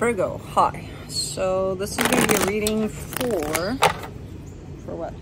Virgo, hi. So this is going to be a reading for what?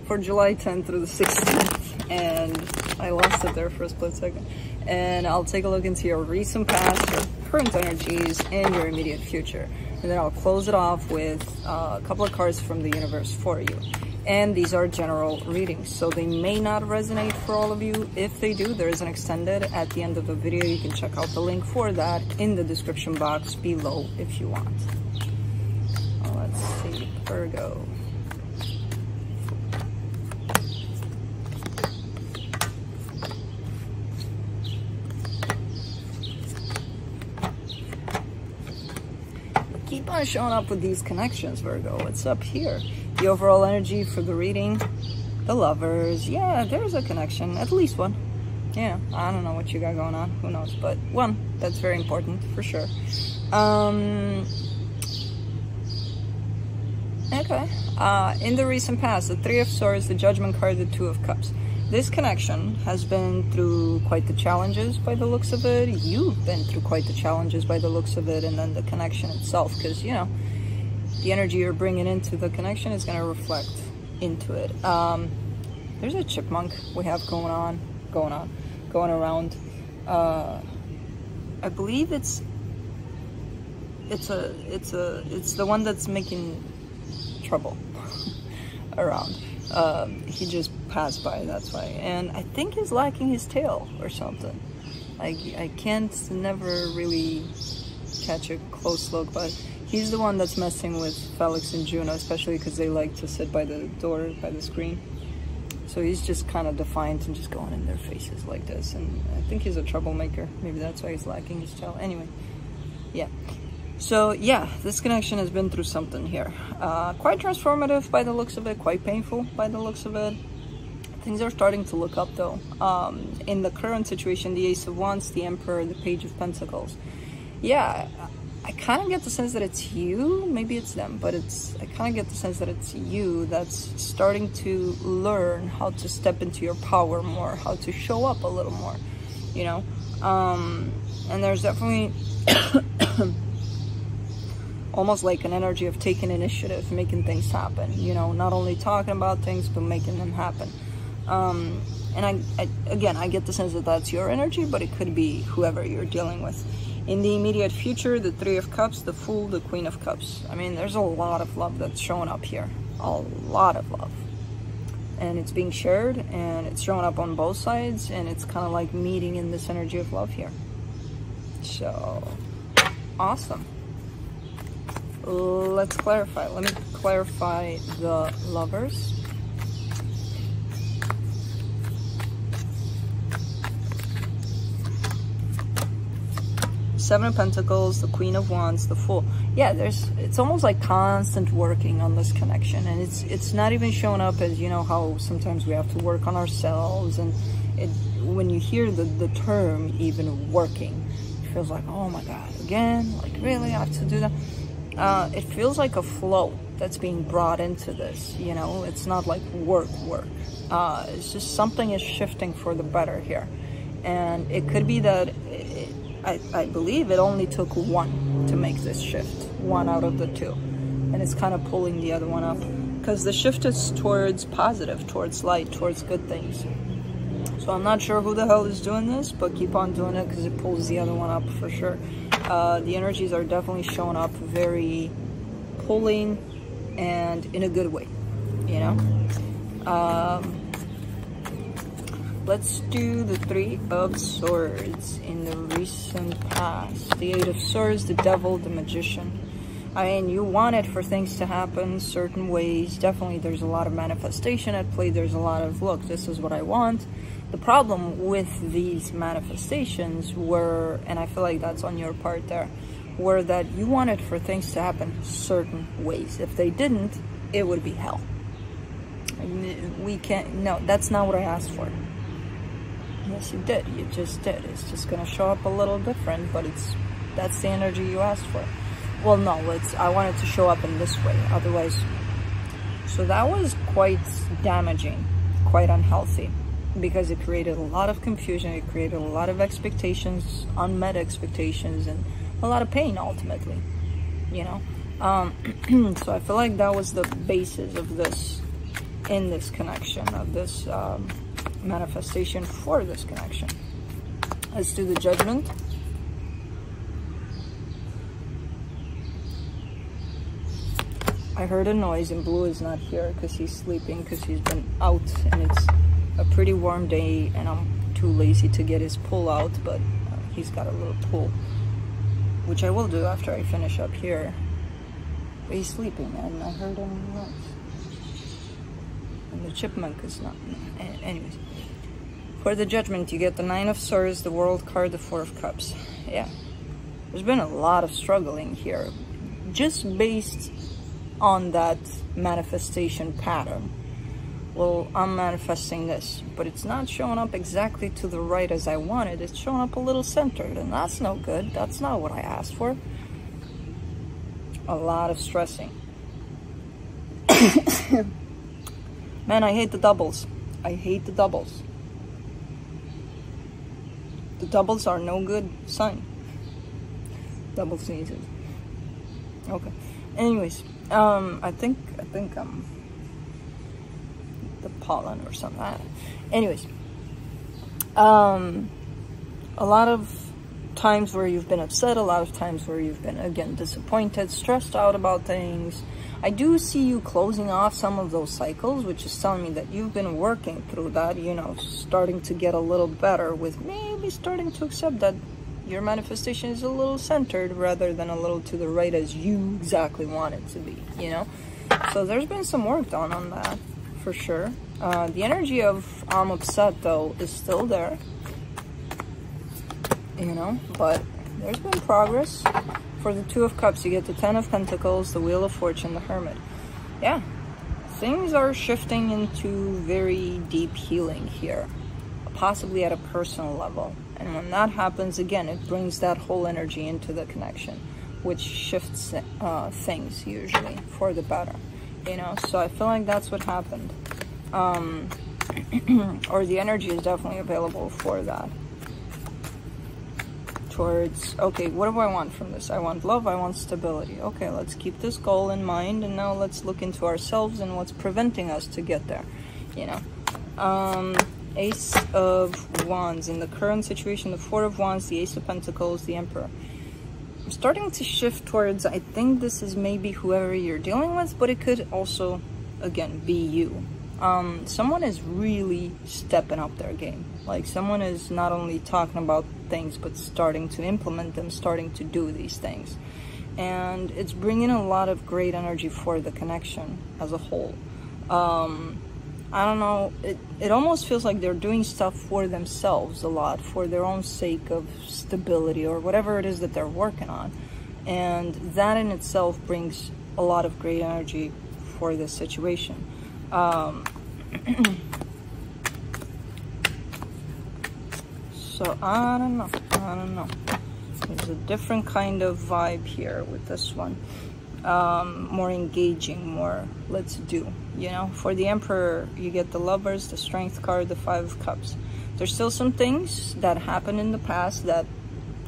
For July 10th through the 16th, and I lost it there for a split second. And I'll take a look into your recent past, your current energies, and your immediate future. And then I'll close it off with a couple of cards from the universe for you. And these are general readings, so they may not resonate for all of you. If they do, there is an extended at the end of the video. You can check out the link for that in the description box below if you want. Let's see, Virgo. Keep on showing up with these connections, Virgo. What's up here? The overall energy for the reading, the lovers. Yeah, there's a connection, at least one. Yeah, I don't know what you got going on, who knows, but one, that's very important for sure. Okay, in the recent past, the Three of Swords, the Judgment card, the Two of Cups. This connection has been through quite the challenges by the looks of it. You've been through quite the challenges by the looks of it, and then the connection itself, because, you know, the energy you're bringing into the connection is going to reflect into it. There's a chipmunk we have going around. I believe it's the one that's making trouble around. He just passed by, that's why. And I think he's lacking his tail or something. I can't never really catch a close look, but he's the one that's messing with Felix and Juno, especially because they like to sit by the door, by the screen. So he's just kind of defiant and just going in their faces like this. And I think he's a troublemaker. Maybe that's why he's lacking his tail. Anyway, yeah. So yeah, this connection has been through something here. Quite transformative by the looks of it, quite painful by the looks of it. Things are starting to look up though. In the current situation, the Ace of Wands, the Emperor, the Page of Pentacles. Yeah, I kind of get the sense that it's you, maybe it's them, but I kind of get the sense that it's you that's starting to learn how to step into your power more, how to show up a little more, you know? And there's definitely almost like an energy of taking initiative, making things happen, you know, not only talking about things, but making them happen. And I get the sense that that's your energy, but it could be whoever you're dealing with. In the immediate future, the Three of Cups, the Fool, the Queen of Cups. I mean, there's a lot of love that's showing up here. A lot of love. And it's being shared, and it's showing up on both sides, and it's kind of like meeting in this energy of love here. So, awesome. Let's clarify. Let me clarify the lovers. Seven of Pentacles, the Queen of Wands, the Fool. Yeah, it's almost like constant working on this connection, and it's not even showing up as, you know, how sometimes we have to work on ourselves, and when you hear the term even working, it feels like, oh my god, again, like really I have to do that. It feels like a flow that's being brought into this, you know. It's not like work. It's just something is shifting for the better here, and it could be that I believe it only took one to make this shift, one out of the two, and it's kind of pulling the other one up, because the shift is towards positive, towards light, towards good things. So I'm not sure who the hell is doing this, but keep on doing it, because it pulls the other one up for sure. The energies are definitely showing up very pulling, and in a good way, you know. Let's do the Three of Swords in the recent past. The Eight of Swords, the Devil, the Magician. I mean, you wanted for things to happen certain ways. Definitely there's a lot of manifestation at play. There's a lot of, look, this is what I want. The problem with these manifestations were, and I feel like that's on your part there, were that you wanted for things to happen certain ways. If they didn't, it would be hell. We can't, no, that's not what I asked for. Yes, you did. You just did. It's just gonna show up a little different, but that's the energy you asked for. Well, no, I want it to show up in this way. Otherwise, so that was quite damaging, quite unhealthy. because it created a lot of confusion. It created a lot of expectations, unmet expectations, and a lot of pain ultimately, you know. So I feel like that was the basis of this, in this connection, of this manifestation for this connection. Let's do the Judgment. I heard a noise, and Blue is not here because he's sleeping, because he's been out, and it's a pretty warm day, and I'm too lazy to get his pool out, but he's got a little pool, which I will do after I finish up here. But he's sleeping, and I heard a noise. And the chipmunk is not. Anyways. For the Judgment, you get the Nine of Swords, the World card, the Four of Cups. Yeah. There's been a lot of struggling here, just based on that manifestation pattern. Well, I'm manifesting this, but it's not showing up exactly to the right as I wanted. It's showing up a little centered, and that's no good. That's not what I asked for. A lot of stressing. Man, I hate the doubles. I hate the doubles. The doubles are no good sign. Double sneezes. Okay. Anyways, I think the pollen or something. Anyways, a lot of times where you've been upset, a lot of times where you've been, again, disappointed, stressed out about things. I do see you closing off some of those cycles, which is telling me that you've been working through that, you know, starting to get a little better with maybe starting to accept that your manifestation is a little centered rather than a little to the right as you exactly want it to be, you know? So there's been some work done on that, for sure. The energy of I'm upset, though, is still there, you know, but there's been progress. For the Two of Cups, you get the Ten of Pentacles, the Wheel of Fortune, the Hermit. Yeah, things are shifting into very deep healing here, possibly at a personal level. And when that happens, again, it brings that whole energy into the connection, which shifts things usually for the better, you know. So I feel like that's what happened. Or the energy is definitely available for that. Towards, okay, what do I want from this? I want love, I want stability. Okay, let's keep this goal in mind, and now let's look into ourselves and what's preventing us to get there, you know. Ace of Wands. In the current situation, the Four of Wands, the Ace of Pentacles, the Emperor. I'm starting to shift towards, I think this is maybe whoever you're dealing with, but it could also, again, be you. Someone is really stepping up their game. Like, someone is not only talking about things, but starting to implement them, starting to do these things. And it's bringing a lot of great energy for the connection as a whole. I don't know, it almost feels like they're doing stuff for themselves a lot, for their own sake of stability or whatever it is that they're working on. And that in itself brings a lot of great energy for this situation. So I don't know. There's a different kind of vibe here with this one. More engaging, more let's do, you know. For the Emperor, you get the Lovers, the Strength card, the Five of Cups. There's still some things that happened in the past that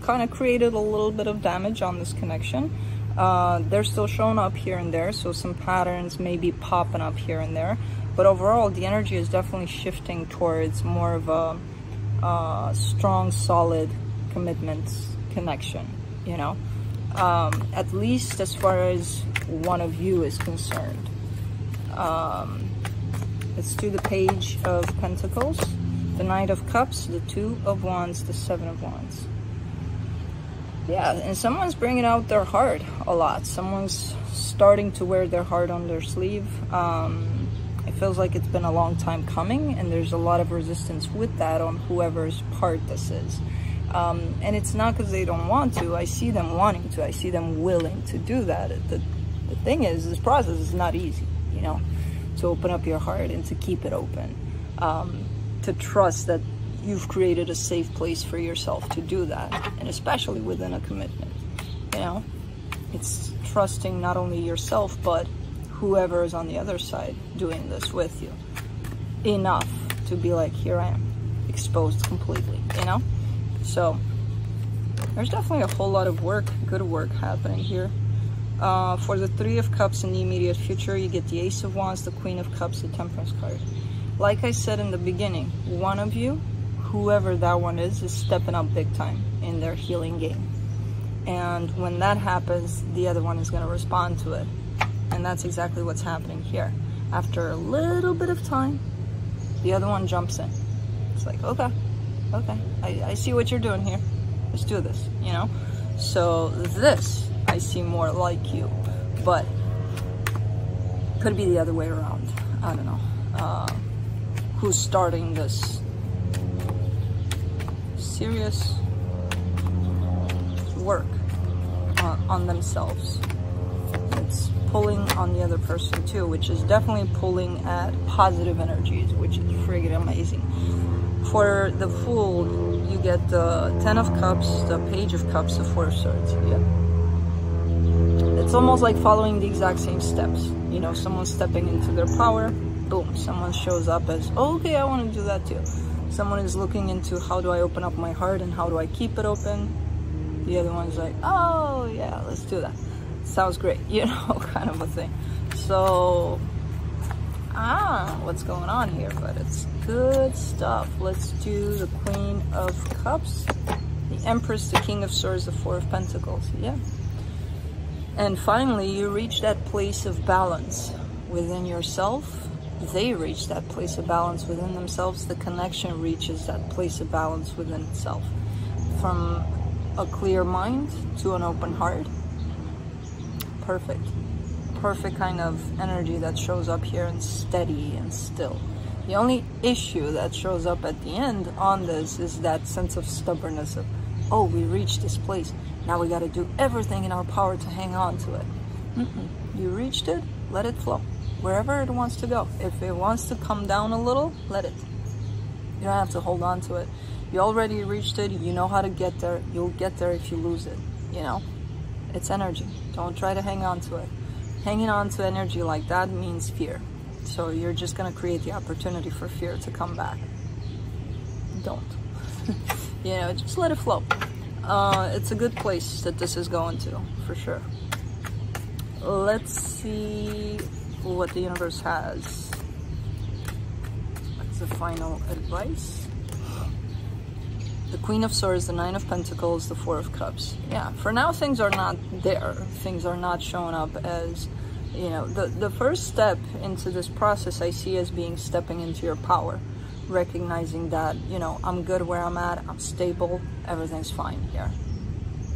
kind of created a little bit of damage on this connection. They're still showing up here and there, so some patterns may be popping up here and there, but overall the energy is definitely shifting towards more of a strong, solid commitment connection, you know. At least as far as one of you is concerned. Let's do the Page of Pentacles, the Knight of Cups, the Two of Wands, the Seven of Wands. Yeah, and someone's bringing out their heart a lot. Someone's starting to wear their heart on their sleeve. It feels like it's been a long time coming, and there's a lot of resistance with that on whoever's part this is. And it's not because they don't want to. I see them wanting to. I see them willing to do that. The thing is, this process is not easy, you know, to open up your heart and to keep it open. To trust that you've created a safe place for yourself to do that, and especially within a commitment, you know. It's trusting not only yourself, but whoever is on the other side doing this with you enough to be like, here I am, exposed completely, you know. So There's definitely a whole lot of work, good work happening here. For the Three of Cups in the immediate future, you get the Ace of Wands, the Queen of Cups, the Temperance card. Like I said in the beginning, one of you, whoever that one is stepping up big time in their healing game. And when that happens, the other one is going to respond to it. And that's exactly what's happening here. After a little bit of time, the other one jumps in. It's like, okay, I see what you're doing here. Let's do this, you know? So this, I see more like you, but could be the other way around. I don't know. Who's starting this serious work on themselves? It's pulling on the other person too, which is definitely pulling at positive energies, which is friggin' amazing. For the Fool, you get the Ten of Cups, the Page of Cups, the Four of Swords. Yeah. It's almost like following the exact same steps. You know, someone stepping into their power, boom, someone shows up as, oh, okay, I want to do that too. Someone is looking into how do I open up my heart and how do I keep it open. The other one's like, oh yeah, let's do that. Sounds great, you know, kind of a thing. So, what's going on here, but it's good stuff. Let's do the Queen of Cups, the Empress, the King of Swords, the Four of Pentacles. Yeah. And finally, you reach that place of balance within yourself. They reach that place of balance within themselves. The connection reaches that place of balance within itself. From a clear mind to an open heart. Perfect. Perfect kind of energy that shows up here, and steady and still. The only issue that shows up at the end on this is that sense of stubbornness of, oh, we reached this place. Now we got to do everything in our power to hang on to it. You reached it, let it flow. Wherever it wants to go. If it wants to come down a little, let it. You don't have to hold on to it. You already reached it. You know how to get there. You'll get there if you lose it. You know? It's energy. Don't try to hang on to it. Hanging on to energy like that means fear. So you're just going to create the opportunity for fear to come back. Don't. You know, just let it flow. It's a good place that this is going to, for sure. Let's see what the universe has. That's the final advice. The Queen of Swords, the Nine of Pentacles, the Four of Cups. Yeah, for now things are not there. Things are not showing up as, you know, the first step into this process I see as being stepping into your power. Recognizing that, you know, I'm good where I'm at, I'm stable, everything's fine here.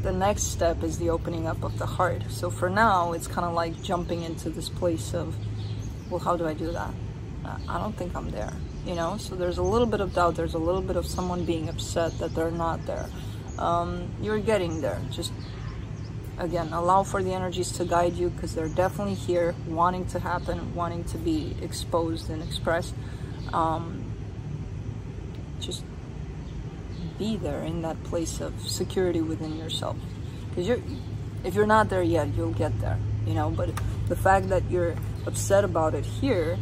The next step is the opening up of the heart. So for now, it's kind of like jumping into this place of, well, how do I do that? I don't think I'm there, you know? So there's a little bit of doubt, there's a little bit of someone being upset that they're not there. You're getting there. Just, again, allow for the energies to guide you, because they're definitely here, wanting to happen, wanting to be exposed and expressed. Just be there in that place of security within yourself, because if you're not there yet, you'll get there, you know. But the fact that you're upset about it here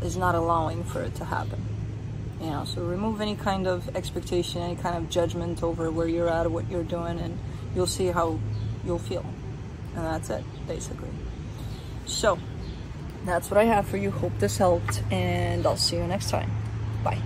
is not allowing for it to happen, you know. So remove any kind of expectation, any kind of judgment over where you're at, what you're doing, and you'll see how you'll feel. And that's it, basically. So that's what I have for you. Hope this helped, and I'll see you next time. Bye.